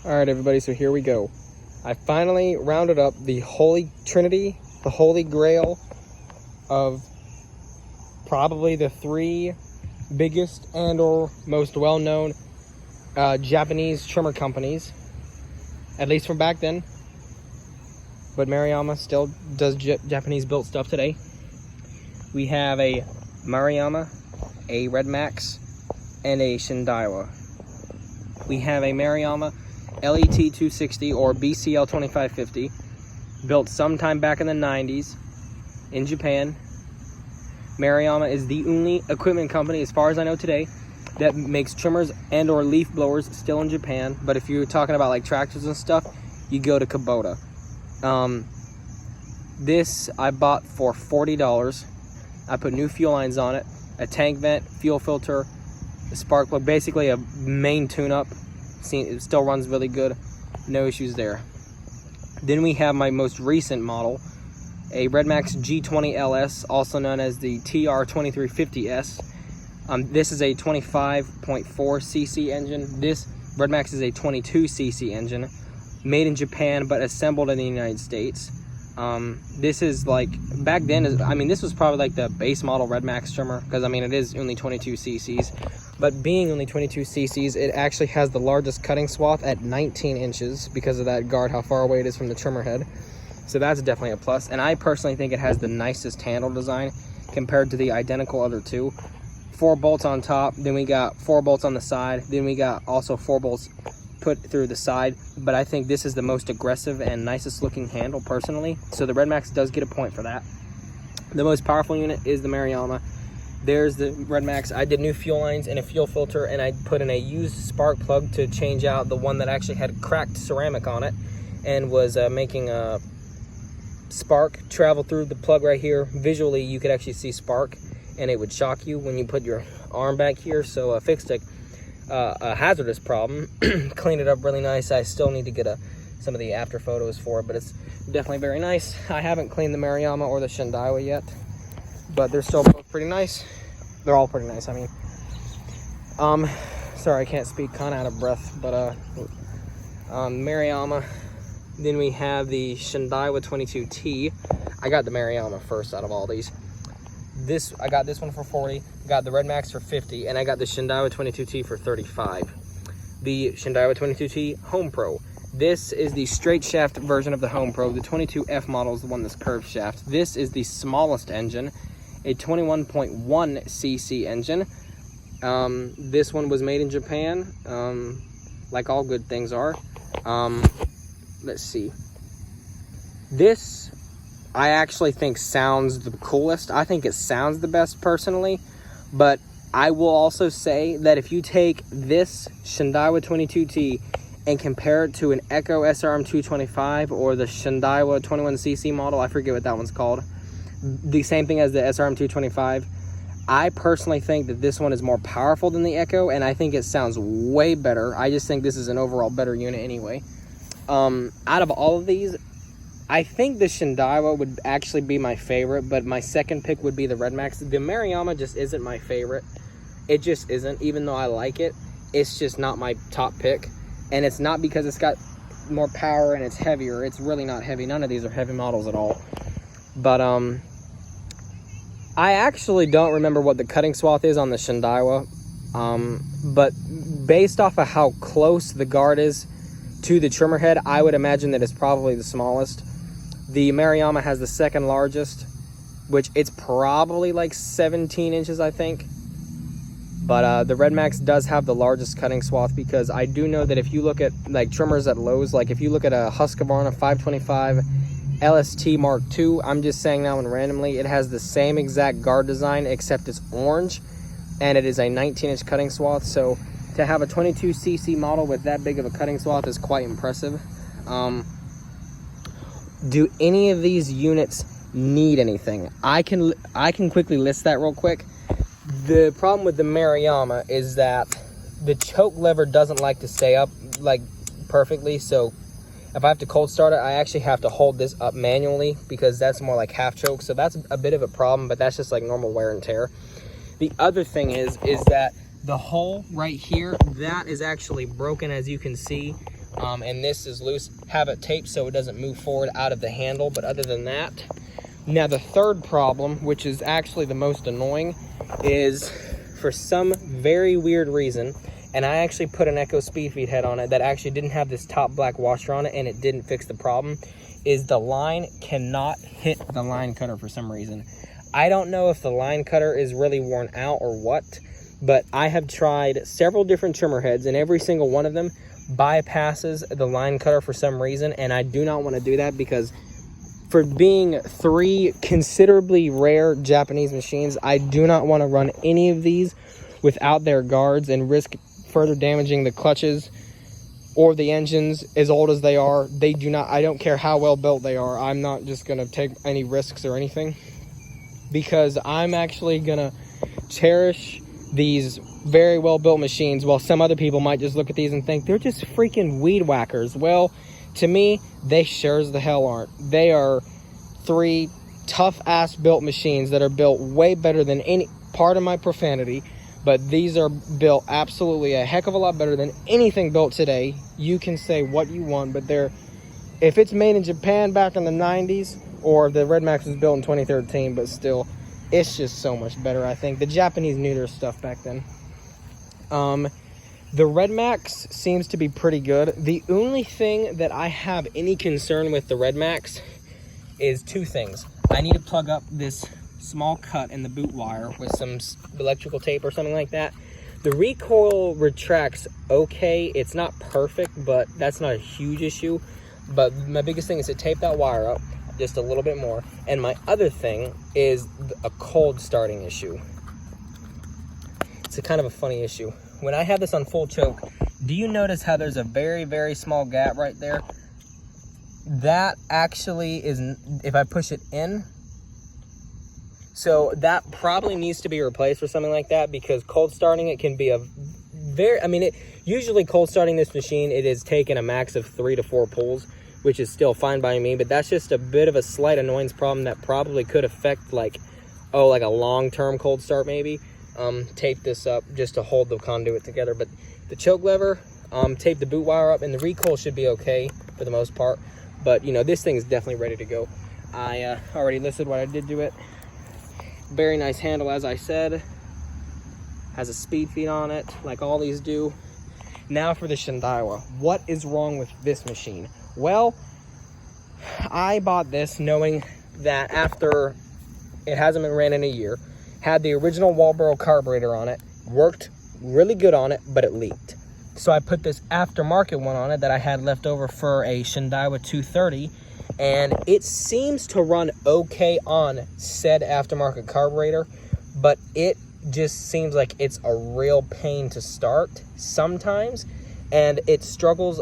Alright everybody, so here we go. I finally rounded up the holy trinity, the holy grail of probably the three biggest and or most well-known Japanese trimmer companies, at least from back then. But Maruyama still does Japanese built stuff today. We have a Maruyama, a RedMax, and a Shindaiwa. We have a Maruyama LET260 or BCL2550, built sometime back in the 90s in Japan. Maruyama is the only equipment company, as far as I know today, that makes trimmers and or leaf blowers still in Japan. But if you're talking about like tractors and stuff, you go to Kubota. This I bought for $40. I put new fuel lines on it, a tank vent, fuel filter, a spark plug, basically a main tune-up. It still runs really good, no issues there. Then we have my most recent model, a RedMax G20LS, also known as the TR2350S. This is a 25.4cc engine. This RedMax is a 22cc engine, made in Japan but assembled in the United States. This is like, back then, I mean, this was probably like the base model RedMax trimmer, because I mean, it is only 22 cc's. But being only 22 cc's, it actually has the largest cutting swath at 19 inches because of that guard, how far away it is from the trimmer head. So that's definitely a plus. And I personally think it has the nicest handle design compared to the identical other two. 4 bolts on top, then we got 4 bolts on the side, then we got also 4 bolts put through the side. But I think this is the most aggressive and nicest looking handle personally. So the RedMax does get a point for that. The most powerful unit is the Maruyama. There's the RedMax. I did new fuel lines and a fuel filter, and I put in a used spark plug to change out the one that actually had cracked ceramic on it and was making a spark travel through the plug right here. Visually, you could actually see spark, and it would shock you when you put your arm back here. So I fixed a hazardous problem, cleaned it up really nice. I still need to get some of the after photos for it, but it's definitely very nice. I haven't cleaned the Maruyama or the Shindaiwa yet, but they're still both pretty nice. They're all pretty nice, I mean. Sorry, I can't speak, kind of out of breath, but Maruyama. Then we have the Shindaiwa 22T. I got the Maruyama first out of all these. I got this one for 40, got the RedMax for 50, and I got the Shindaiwa 22T for 35. The Shindaiwa 22T HomePro. This is the straight shaft version of the HomePro. The 22F model is the one that's curved shaft. This is the smallest engine, a 21.1cc engine. This one was made in Japan, like all good things are. Let's see. This, I actually think sounds the coolest. I think it sounds the best personally, but I will also say that if you take this Shindaiwa 22T and compare it to an Echo SRM225 or the Shindaiwa 21cc model, I forget what that one's called, the same thing as the SRM225, I personally think that this one is more powerful than the Echo, and I think it sounds way better. I just think this is an overall better unit anyway. Out of all of these, I think the Shindaiwa would actually be my favorite, but my second pick would be the RedMax. The Maruyama just isn't my favorite. It just isn't, even though I like it. It's just not my top pick. And it's not because it's got more power and it's heavier. It's really not heavy. None of these are heavy models at all. But, I actually don't remember what the cutting swath is on the Shindaiwa. But based off of how close the guard is to the trimmer head, I would imagine that it's probably the smallest. The Maruyama has the second largest, which it's probably like 17 inches, I think. But the RedMax does have the largest cutting swath, because I do know that if you look at like trimmers at Lowe's, like if you look at a Husqvarna 525 LST Mark II, I'm just saying that one randomly, it has the same exact guard design except it's orange, and it is a 19-inch cutting swath. So to have a 22cc model with that big of a cutting swath is quite impressive. Do any of these units need anything? I can quickly list that real quick. The problem with the Maruyama is that the choke lever doesn't like to stay up like perfectly. So if I have to cold start it, I actually have to hold this up manually, because that's more like half choke. So that's a bit of a problem, but that's just like normal wear and tear. The other thing is that the hole right here, that is actually broken, as you can see, and this is loose. Have it taped so it doesn't move forward out of the handle, but other than that. Now the third problem, which is actually the most annoying, is for some very weird reason, and I actually put an Echo speed feed head on it that actually didn't have this top black washer on it, and it didn't fix the problem, is the line cannot hit the line cutter for some reason. I don't know if the line cutter is really worn out or what, but I have tried several different trimmer heads, and every single one of them bypasses the line cutter for some reason, and I do not want to do that because for being 3 considerably rare Japanese machines, I do not want to run any of these without their guards and risk further damaging the clutches or the engines. As old as they are, they do not, I don't care how well built they are, I'm not just going to take any risks or anything, because I'm actually going to cherish these very well built machines, while some other people might just look at these and think they're just freaking weed whackers. Well, to me, they sure as the hell aren't. They are 3 tough ass built machines that are built way better than any, part of my profanity, but these are built absolutely a heck of a lot better than anything built today. You can say what you want, but they're, if it's made in Japan back in the 90s, or the RedMax was built in 2013, but still, it's just so much better. I think the Japanese knew their stuff back then. The RedMax seems to be pretty good. The only thing that I have any concern with the RedMax is 2 things. I need to plug up this small cut in the boot wire with some electrical tape or something like that. The recoil retracts okay. It's not perfect, but that's not a huge issue. But my biggest thing is to tape that wire up just a little bit more. And my other thing is a cold starting issue. It's a kind of a funny issue. When I have this on full choke, do you notice how there's a very, very small gap right there? That actually is, if I push it in, so that probably needs to be replaced or something like that, because cold starting it can be a very, I mean, usually cold starting this machine, it is taking a max of 3 to 4 pulls, which is still fine by me, but that's just a bit of a slight annoyance problem that probably could affect like a long-term cold start maybe. Tape this up just to hold the conduit together, but the choke lever, tape the boot wire up, and the recoil should be okay for the most part. But you know, this thing is definitely ready to go. I already listed what I did to it. Very nice handle, as I said. Has a speed feed on it, like all these do. Now for the Shindaiwa. What is wrong with this machine? Well, I bought this knowing that after it hasn't been ran in a year, had the original Walbro carburetor on it, worked really good on it, but it leaked. So I put this aftermarket one on it that I had left over for a Shindaiwa 230, and it seems to run okay on said aftermarket carburetor, but it just seems like it's a real pain to start sometimes, and it struggles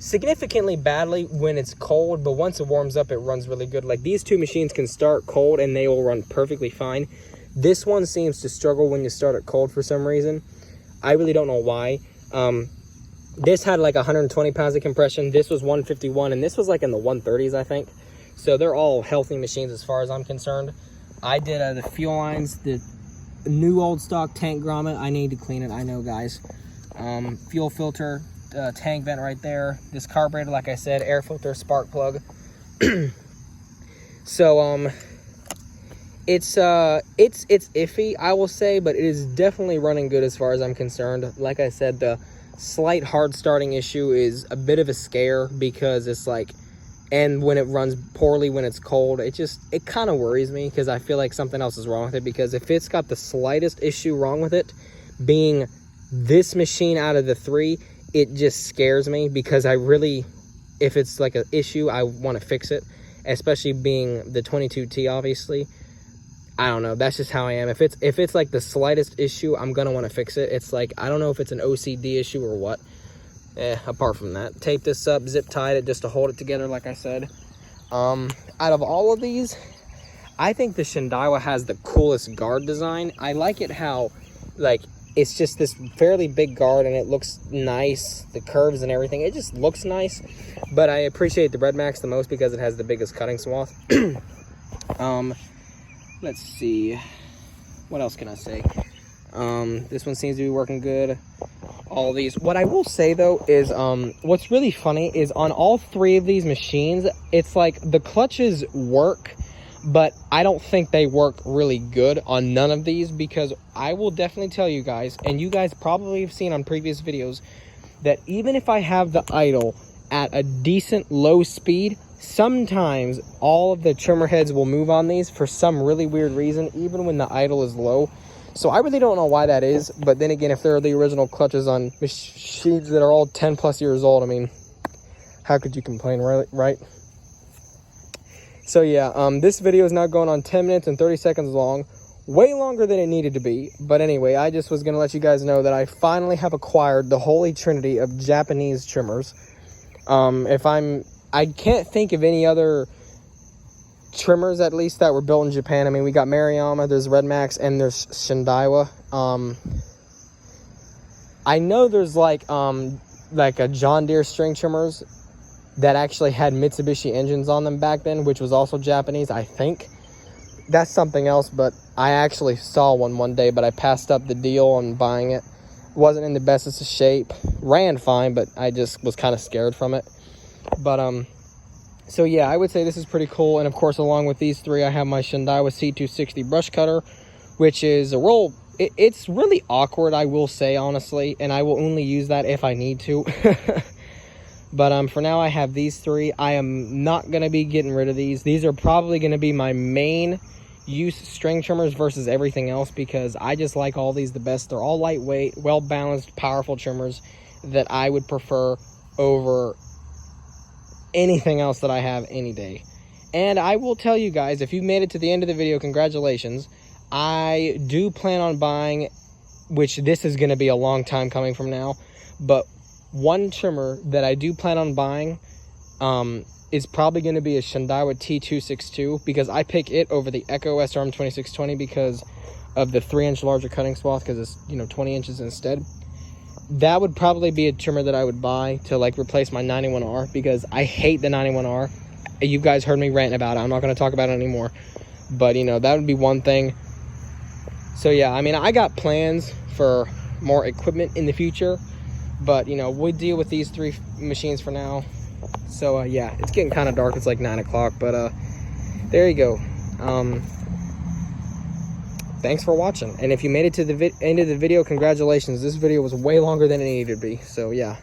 significantly badly when it's cold, but once it warms up, it runs really good. Like these 2 machines can start cold and they will run perfectly fine. This one seems to struggle when you start it cold for some reason. I really don't know why. This had like 120 pounds of compression. This was 151, and this was like in the 130s, I think. So they're all healthy machines as far as I'm concerned. I did the fuel lines, the new old stock tank grommet. I need to clean it, I know, guys. Fuel filter, tank vent right there. This carburetor, like I said, air filter, spark plug. So it's iffy, I will say, but it is definitely running good as far as I'm concerned. Like I said, the slight hard starting issue is a bit of a scare, because it's like, and when it runs poorly when it's cold, it kind of worries me, because I feel like something else is wrong with it. Because if it's got the slightest issue wrong with it, being this machine out of the 3, it just scares me, because I really, if it's like an issue, I want to fix it, especially being the 22T, obviously. I don't know, that's just how I am. If it's like the slightest issue, I'm gonna want to fix it. It's like, I don't know if it's an OCD issue or what. Apart from that, tape this up, zip tied it just to hold it together, like I said. Out of all of these, I think the Shindaiwa has the coolest guard design. I like it how, like, it's just this fairly big guard, and it looks nice. The curves and everything, it just looks nice. But I appreciate the RedMax the most because it has the biggest cutting swath. Let's see, what else can I say? This one seems to be working good. all these. What I will say though is what's really funny is on all three of these machines, it's like the clutches work, but I don't think they work really good on none of these, because I will definitely tell you guys, and you guys probably have seen on previous videos, that even if I have the idle at a decent low speed, sometimes all of the trimmer heads will move on these for some really weird reason, even when the idle is low. So I really don't know why that is, but then again, if they're the original clutches on machines that are all 10 plus years old, I mean, how could you complain, right? So yeah, this video is now going on 10 minutes and 30 seconds long, way longer than it needed to be. But anyway, I just was gonna let you guys know that I finally have acquired the holy trinity of Japanese trimmers. I can't think of any other trimmers, at least, that were built in Japan. I mean, we got Maruyama, there's RedMax, and there's Shindaiwa. I know there's like a John Deere string trimmers that actually had Mitsubishi engines on them back then, which was also Japanese, I think. That's something else, but I actually saw one day, but I passed up the deal on buying it. Wasn't in the bestest of shape. Ran fine, but I just was kind of scared from it. But so yeah, I would say this is pretty cool. And of course, along with these three, I have my Shindaiwa C260 brush cutter, which is a roll. It's really awkward, I will say, honestly, and I will only use that if I need to. But for now, I have these three. I am not going to be getting rid of these. These are probably going to be my main use string trimmers versus everything else, because I just like all these the best. They're all lightweight, well-balanced, powerful trimmers that I would prefer over anything else that I have any day. And I will tell you guys, if you made it to the end of the video, congratulations. I do plan on buying, which this is going to be a long time coming from now, but one trimmer that I do plan on buying is probably going to be a Shindaiwa T262, because I pick it over the Echo SRM 2620 because of the 3-inch larger cutting swath, because it's, you know, 20 inches instead. That would probably be a trimmer that I would buy to like replace my 91R, because I hate the 91R. You guys heard me ranting about it. I'm not going to talk about it anymore, but you know, that would be one thing. So yeah, I mean, I got plans for more equipment in the future, but you know, we'll deal with these three machines for now. So yeah, it's getting kind of dark. It's like 9 o'clock, but there you go. Thanks for watching, and if you made it to the end of the video, congratulations. This video was way longer than it needed to be, so yeah.